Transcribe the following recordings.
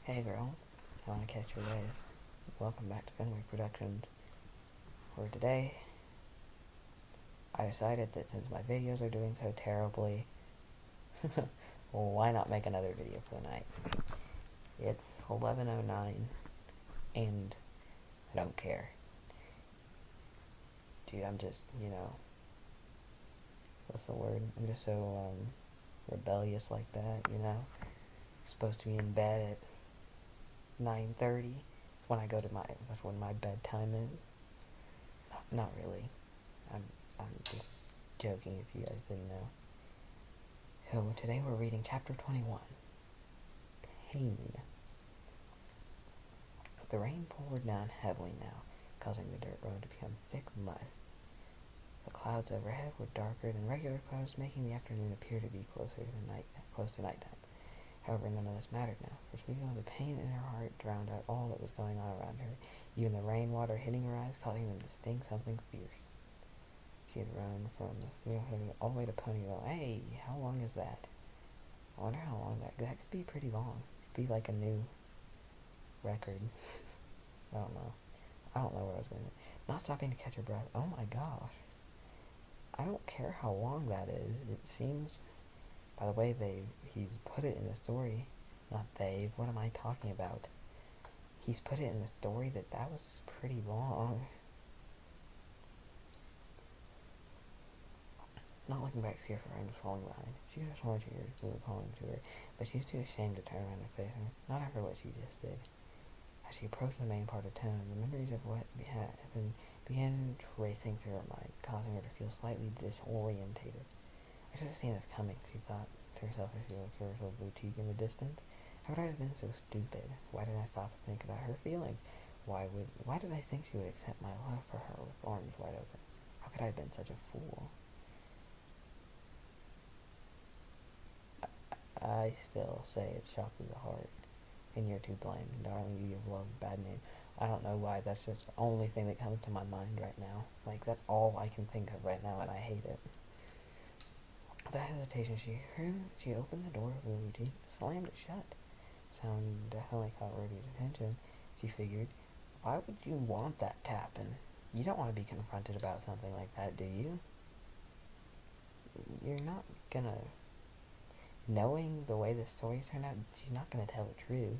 Hey girl, I want to catch your wave. Welcome back to Finway Productions. For today, I decided that since my videos are doing so terribly, well, why not make another video for the night? It's 11:09, and I don't care. Dude, I'm just, what's the word? I'm just so, rebellious like that. Supposed to be in bed at 9:30. That's when my bedtime is. Not really. I'm just joking if you guys didn't know. So today we're reading chapter 21, Pain. The rain poured down heavily now, causing the dirt road to become thick mud. The clouds overhead were darker than regular clouds, making the afternoon appear to be close to nighttime. However, none of this mattered now, for speaking of the pain in her heart drowned out all that was going on around her, even the rainwater hitting her eyes, causing them to sting something fierce. She had run from the all the way to Ponyville. Hey, how long is that? I wonder how long that could be pretty long. It'd be like a new record. I don't know. I don't know where I was going. Not stopping to catch her breath. Oh my gosh. I don't care how long that is. It seems, by the way he's put it in the story, not they've. What am I talking about? He's put it in the story that was pretty long. Not looking back to see if her friend was falling behind. She could have sworn she heard Blue calling to her, but she was too ashamed to turn around and face her, not after what she just did. As she approached the main part of town, the memories of what had happened began racing through her mind, causing her to feel slightly disorientated. I should have seen this coming, she thought to herself as she looked for her boutique in the distance. How could I have been so stupid? Why did I stop to think about her feelings? Why did I think she would accept my love for her with arms wide open? How could I have been such a fool? I still say it's shocked to the heart. And you're to blame, darling, you give love a bad name. I don't know why, that's just the only thing that comes to my mind right now. Like, that's all I can think of right now, and I hate it. Without hesitation, she opened the door of the boutique, slammed it shut. Sound definitely caught Ruby's attention. She figured, why would you want that tapping? You don't want to be confronted about something like that, do you? You're not gonna... Knowing the way the story turned out, she's not gonna tell the truth.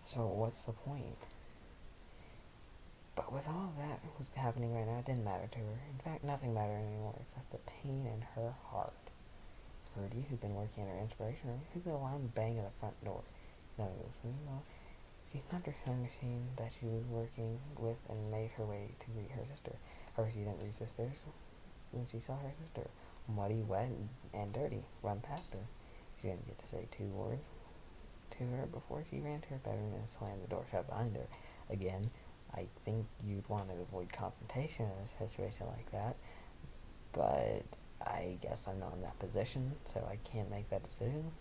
So what's the point? But with all that was happening right now, it didn't matter to her. In fact, nothing mattered anymore except the pain in her heart. Rudy, who'd been working in her inspiration room, heard the loud bang of the front door. No, it was well. She snapped her sewing machine that she was working with and made her way to greet her sister. However, she didn't resist her when she saw her sister, muddy, wet, and dirty, run past her. She didn't get to say 2 words to her before she ran to her bedroom and slammed the door shut behind her. Again, I think you'd want to avoid confrontation in a situation like that, but I guess I'm not in that position, so I can't make that decision.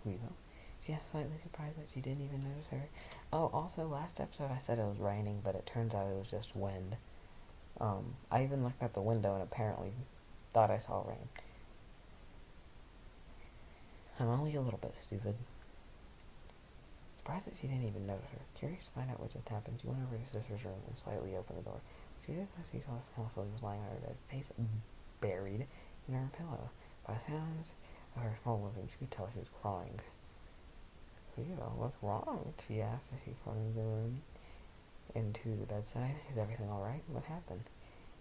She was slightly surprised that she didn't even notice her. Oh, also, last episode I said it was raining, but it turns out it was just wind. I even looked out the window and apparently thought I saw rain. I'm only a little bit stupid. Surprised that she didn't even notice her. Curious to find out what just happened, she went over to her sister's room and slightly opened the door. She saw Philly was lying on her bed, face buried in her pillow. By the sounds of her small movement, she could tell she was crying. What's wrong? She asked as she flung the room into the bedside. Is everything alright? What happened?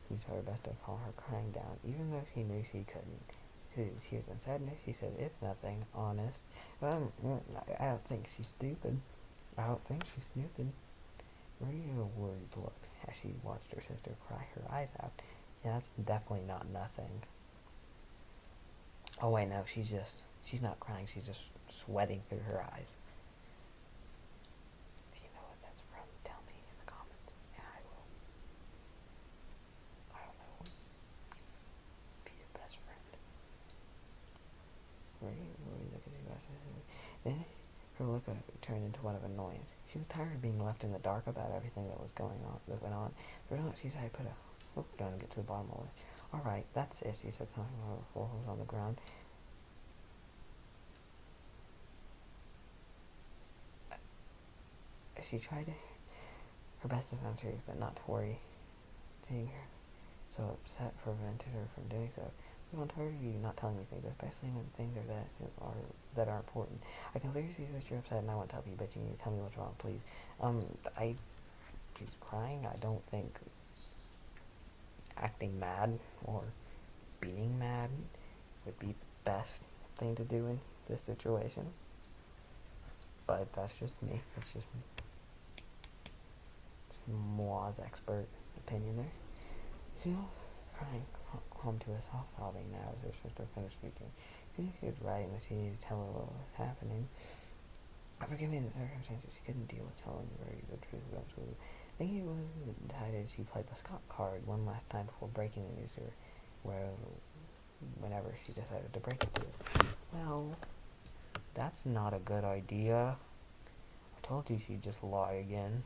She tried her best to calm her crying down, even though she knew she couldn't. She was in sadness. She said, it's nothing, honest. I don't think she's stupid. Rudy gave a worried look as she watched her sister cry her eyes out. Yeah, that's definitely not nothing. Oh wait, no, she's not crying, she's just sweating through her eyes. If you know what that's from, tell me in the comments, and I will, I don't know, be your best friend. Rudy looked at you guys. Then her look turned into one of annoyance. She was tired of being left in the dark about everything that went on. She said, I put a hook down and get to the bottom of it. Alright, that's it, she said, coming over 4 holes on the ground. she tried her best to sound serious, but not to worry. Seeing her so upset prevented her from doing so. We want to hurt you not telling me things, especially when things are that are important. I can clearly see that you're upset and I want to help you, but you need to tell me what's wrong, please. She's crying. I don't think acting mad or being mad would be the best thing to do in this situation. But that's just me. It's just Moa's expert opinion there. She'll crying home to a soft sobbing now as her sister finished speaking. She knew she was right and that she needed to tell her what was happening. Forgive me in the circumstances, she couldn't deal with telling her the truth eventually. Thinking it was decided, she played the Scott card one last time before breaking the news to her, whenever she decided to break it to her. Well, that's not a good idea. I told you she'd just lie again.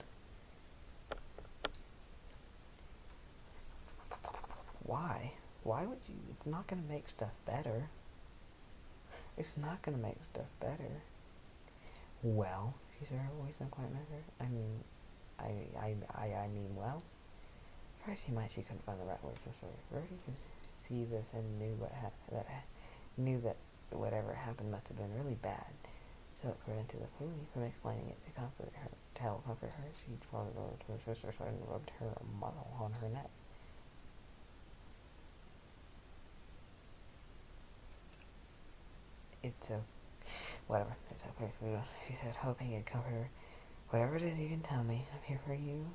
Why? Why would you? It's not gonna make stuff better. It's not gonna make stuff better. Well, she said, her voice not quite measured. I mean, well. Try as she might, she couldn't find the right words to say. Rosy could see this and knew that whatever happened must have been really bad. So it prevented the police from explaining it to comfort her. To help comfort her, she followed over to her sister's side and rubbed her muzzle on her neck. Whatever. It's okay. She said, hoping it'd comfort her. Whatever it is, you can tell me. I'm here for you,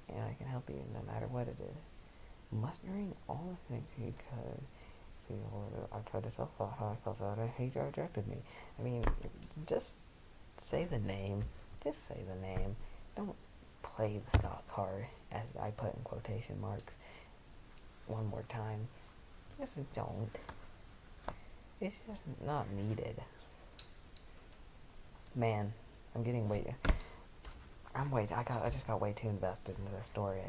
and I can help you no matter what it is. Mustering all the things he could. I tried to tell her how I felt about it. He rejected me. I mean, just say the name. Just say the name. Don't play the Scott card, as I put in quotation marks, one more time. Just don't. It's just not needed. Man, I'm getting way. I just got way too invested into this story.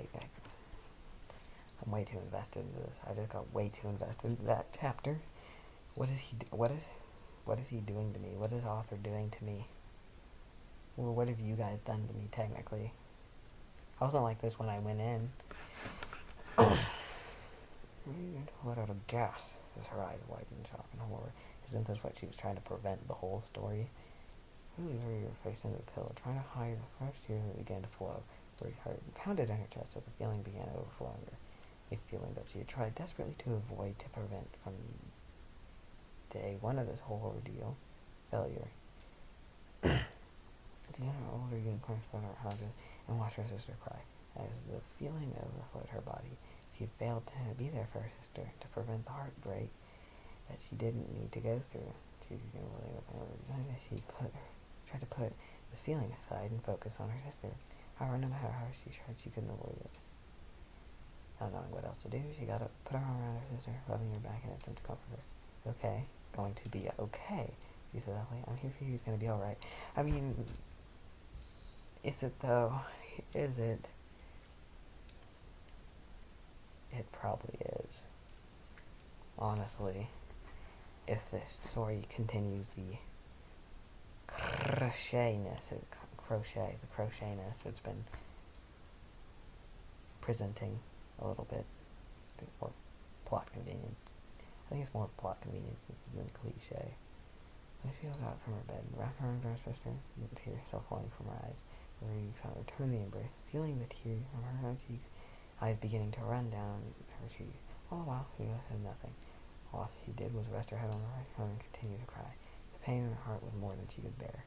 I'm way too invested into this. I just got way too invested into that chapter. What is he doing to me? What is the author doing to me? Well, what have you guys done to me, technically? I wasn't like this when I went in. Let out a gasp as her eyes widened in shock and horror. Isn't this what she was trying to prevent the whole story? Really hurried her face into the pillow, trying to hide the fresh tears that began to flow. Her heart pounded in her chest as the feeling began overflowing her. A feeling that she had tried desperately to avoid, to prevent from day one of this whole ordeal. Failure. The older unicorn spread her arms and watched her sister cry. As the feeling overflowed her body, she had failed to be there for her sister, to prevent the heartbreak that she didn't need to go through. She tried to put the feeling aside and focus on her sister. However, no matter how she tried, she couldn't avoid it. Not knowing what else to do, she got up, put her arm around her sister, rubbing her back in an attempt to comfort her. Okay, it's going to be okay. She said that way. I'm here for you, it's going to be alright. I mean, is it though? Is it? It probably is. Honestly, if this story continues the crochetiness it's been presenting a little bit, or plot convenience. I think it's more plot convenience than cliche. When she got up from her bed, wrapped her arms around her sister, the tears still falling from her eyes. Marie found her turn the embrace, feeling the tears from her eyes beginning to run down her cheeks. All the while, she said nothing. All she did was rest her head on her right arm and continue to cry. The pain in her heart was more than she could bear.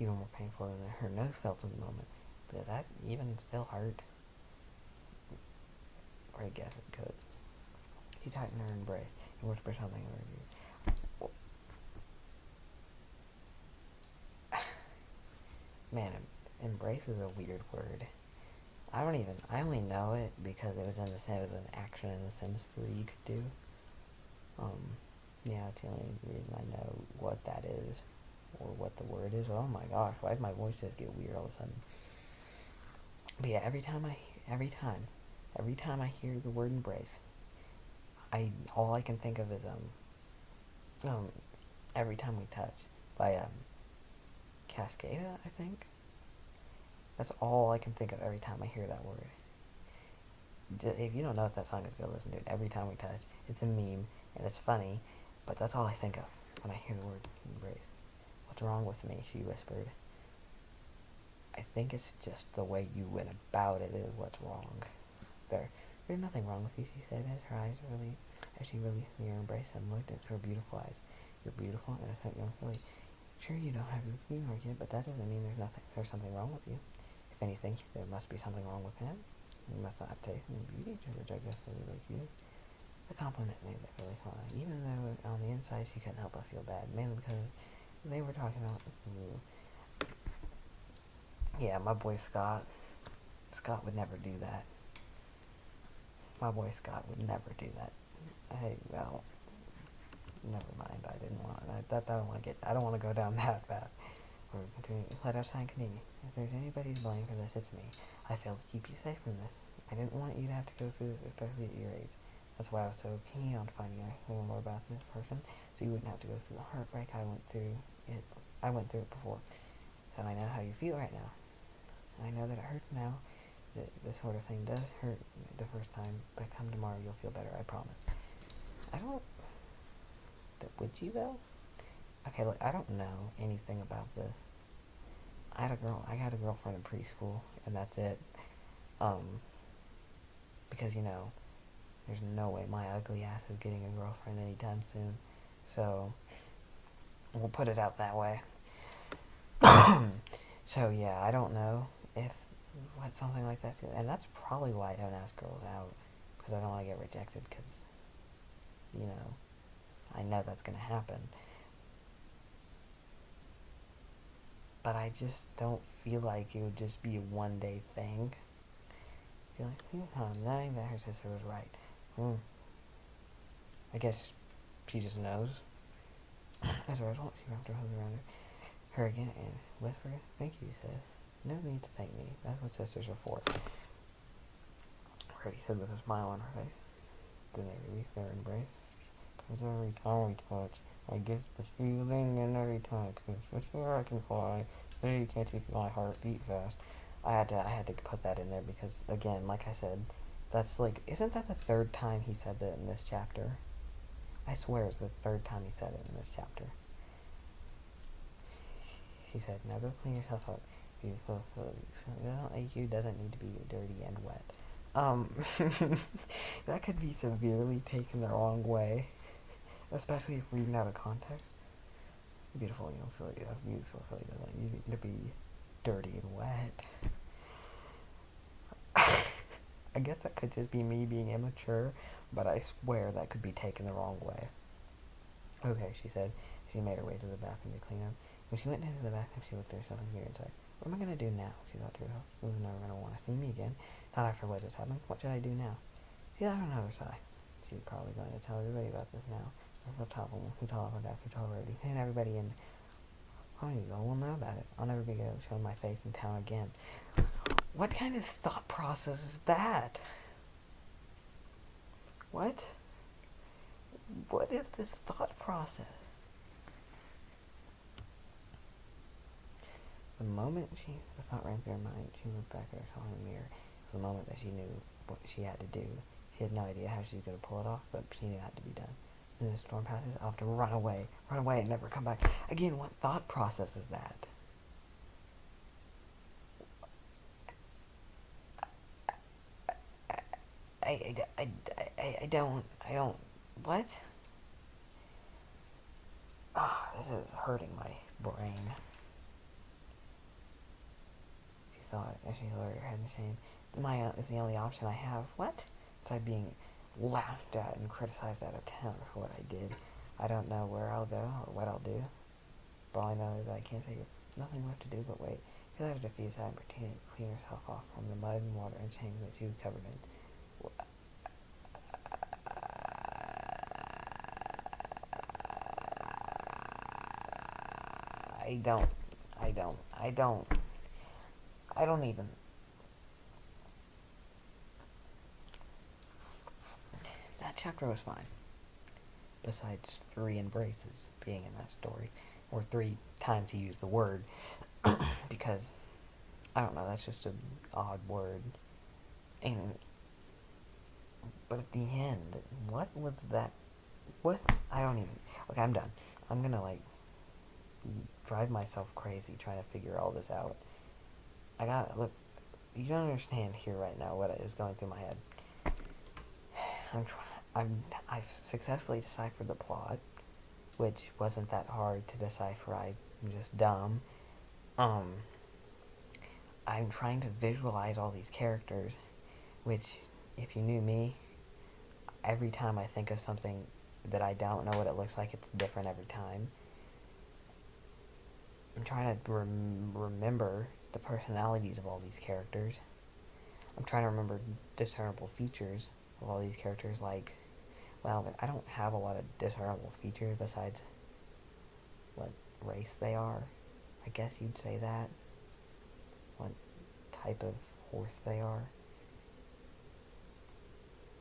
Even more painful than her nose felt in the moment. But does that even still hurt? Or I guess it could. She tightened her embrace and whispered something in her ear. Man, embrace is a weird word. I only know it because it was in the same as an action in The Sims 3 you could do. Yeah, it's the only reason I know what that is, or what the word is. Oh my gosh, why did my voice just get weird all of a sudden? But yeah, every time I hear the word embrace, all I can think of is Every Time We Touch by Cascada, I think. That's all I can think of every time I hear that word. If you don't know what that song is, go listen to it. Every time we touch, it's a meme, and it's funny, but that's all I think of when I hear the word embrace. What's wrong with me? She whispered. I think it's just the way you went about it is what's wrong. There's nothing wrong with you, she said, as she released me her embrace and looked into her beautiful eyes. You're beautiful, innocent young filly. Sure, you don't have your sweetheart yet, but that doesn't mean there's something wrong with you. If anything, there must be something wrong with him. You must not have taste and beauty to reject a filly like you. The compliment made the filly fine, even though on the inside she couldn't help but feel bad, mainly because they were talking about yeah, my boy Scott. Scott would never do that. My boy Scott would never do that. Hey, well, never mind. I didn't want. I don't want to go down that path. Let our sign continue. If there's anybody to blame for this, it's me. I failed to keep you safe from this. I didn't want you to have to go through this, especially at your age. That's why I was so keen on finding out a little more about this person, so you wouldn't have to go through the heartbreak I went through it before. So I know how you feel right now. I know that it hurts now. This sort of thing does hurt the first time, but come tomorrow you'll feel better, I promise. Would you though? Okay, look, I don't know anything about this. I got a girlfriend in preschool, and that's it. Because, there's no way my ugly ass is getting a girlfriend anytime soon. So, we'll put it out that way. So, yeah, I don't know what something like that feels. And that's probably why I don't ask girls out. Because I don't want to get rejected, because, I know that's going to happen. But I just don't feel like it would just be a one-day thing. I feel like, knowing that her sister was right. I guess she just knows. As a result, she wrapped her hug around her again and whispered, "Thank you," he says. "No need to thank me. That's what sisters are for," Freddie said with a smile on her face. Then they released their embrace. "'Cause every time we touch, I get the feeling in every time, 'cause it's where I can fly. Say you can't keep my heart beat fast." I had to put that in there because, again, like I said, that's like, isn't that the third time he said that in this chapter? I swear it's the third time he said it in this chapter. She said, "Now go clean yourself up. Beautiful. IQ doesn't need to be dirty and wet." That could be severely taken the wrong way, especially if reading out of context. Beautiful Philly doesn't need to be dirty and wet. I guess that could just be me being immature, but I swear that could be taken the wrong way. "Okay," she said. She made her way to the bathroom to clean up. When she went into the bathroom, she looked at herself in the mirror and said, "What am I going to do now?" She thought to herself. "Who's never going to want to see me again? Not after what just happened. What should I do now?" She let out another sigh. She was probably going to tell everybody about this now. Who told her after told her already. And everybody in Ponyville will know about it. I'll never be able to show my face in town again. What kind of thought process is that? What is this thought process? The thought ran through her mind, she looked back at herself in the mirror. It was the moment that she knew what she had to do. She had no idea how she was going to pull it off, but she knew it had to be done. Then the storm passes, I'll have to run away and never come back. Again, what thought process is that? I don't, what? This is hurting my brain. She thought as she lowered her head in shame. Is the only option I have. What? It's like being laughed at and criticized out of town for what I did. I don't know where I'll go or what I'll do. But all I know is that I can't say nothing left to do but wait. She let her defeat aside and pretended to clean herself off from the mud and water and shame that she was covered in. I don't even. That chapter was fine. Besides 3 embraces being in that story. Or 3 times he used the word. because I don't know. That's just an odd word. And but at the end, what was that? What? I don't even. Okay, I'm done. I'm gonna like drive myself crazy trying to figure all this out. I got look. You don't understand here right now what is going through my head. I've successfully deciphered the plot, which wasn't that hard to decipher. I'm just dumb. Um, I'm trying to visualize all these characters, which, if you knew me, every time I think of something that I don't know what it looks like, it's different every time. I'm trying to remember the personalities of all these characters. I'm trying to remember discernible features of all these characters, like, well, I don't have a lot of discernible features besides what race they are. I guess you'd say that. What type of horse they are.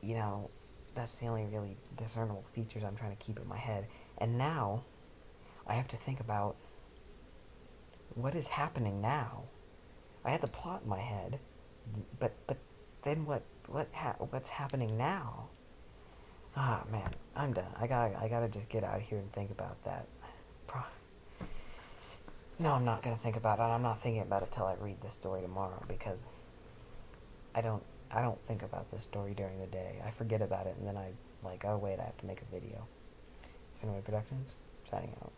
You know, that's the only really discernible features I'm trying to keep in my head. And now, I have to think about what is happening now. I had the plot in my head, but then what's happening now? Ah, man, I'm done. I gotta just get out of here and think about that. No, I'm not gonna think about it. I'm not thinking about it till I read the story tomorrow because I don't I don't think about this story during the day. I forget about it and then I like, oh wait, I have to make a video. Finway Productions, signing out.